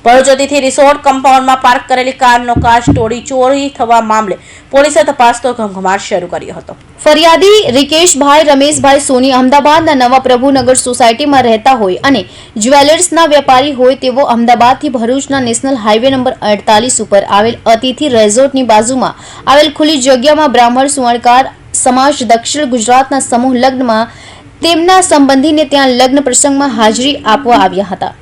ભરૂચ અતિથિ resort કમ્પાઉન્ડમાં park કરેલી કારનો કાચ તોડી ચોરી થવા મામલે પોલીસે તપાસનો ઘમઘમાટ શરૂ કર્યો હતો। ફરિયાદી રિકેશભાઈ રમેશભાઈ સોની અમદાવાદના નવા પ્રભુનગર સોસાયટીમાં રહેતા હોય અને જ્વેલર્સના વેપારી હોય તેઓ અમદાવાદથી ભરૂચના નેશનલ હાઈવે નંબર 48 ઉપર આવેલ અતિથિ રેઝોર્ટની બાજુમાં આવેલ ખુલ્લી જગ્યામાં બ્રાહ્મણ સુવર્ણકાર સમાજ દક્ષિણ ગુજરાતના સમૂહ લગ્નમાં તેમના સંબંધીને ત્યાં લગ્ન પ્રસંગમાં હાજરી આપવા આવ્યા હતા।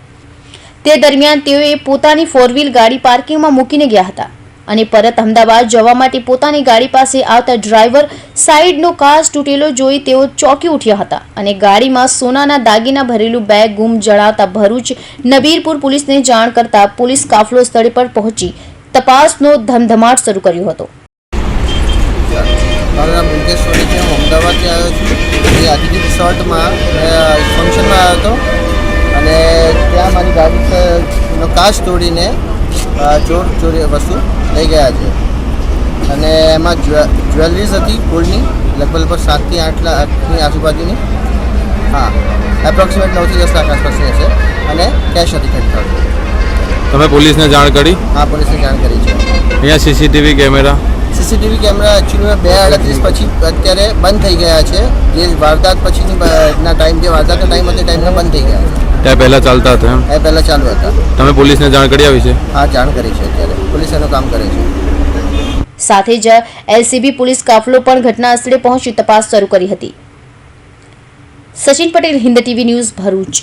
તે દરમિયાન તેઓએ પોતાની 4 વ્હીલ ગાડી પાર્કિંગમાં મૂકીને ગયા હતા અને પરત અમદાવાદ જવા માટે પોતાની ગાડી પાસે આવતા ડ્રાઈવર સાઈડનો કાચ તૂટેલો જોઈ તેઓ ચોંકી ઉઠ્યા હતા અને ગાડીમાં સોનાના દાગીના ભરેલું બેગ ગુમ જણાવતા ભરૂચ નબીરપુર પોલીસને જાણ કરતા પોલીસ કાફલો સ્થળે પર પહોંચી તપાસનો ધમધમાટ શરૂ કર્યો હતો। મારું નામ મુકેશ સોની છે। હું અમદાવાદથી આવ્યો છું। એ અતિથિ રિસોર્ટમાં ફંક્શનમાં આવ્યો હતો અને ત્યાં મારી ગાડીનો કાચ તોડીને ચોરી વસ્તુ લઈ ગયા છે અને એમાં જ્વેલરીઝ હતી ગોલ્ડની લગભગ 7 થી 8 લાખની આજુબાજુની, હા એપ્રોક્સિમેટ 9 થી 10 લાખ આસપાસની હશે અને કેશ હતી 30,000। તમે પોલીસને જાણ કરી? હા, પોલીસને જાણ કરી છે। અહીંયા સીસીટીવી કેમેરા એકચ્યુઅલી 2:38 પછી અત્યારે બંધ થઈ ગયા છે। જે વારદાત પછીની ટાઈમ જે વારદાતનો ટાઈમ હતો ટાઈમના બંધ થઈ ગયા છે। ત્યાં પહેલાં ચાલતા હતા એમ? એ પહેલાં ચાલુ હતા। તમે પોલીસને જાણ કરી આવી છે? હા, જાણ કરી છે। અત્યારે પોલીસ એનું કામ કરે છે। સાથે જ એલસીબી પોલીસ કાફલો પણ ઘટના સ્થળે પહોંચી તપાસ શરૂ કરી હતી। Sachin Patel, Hind TV news, Bharuch.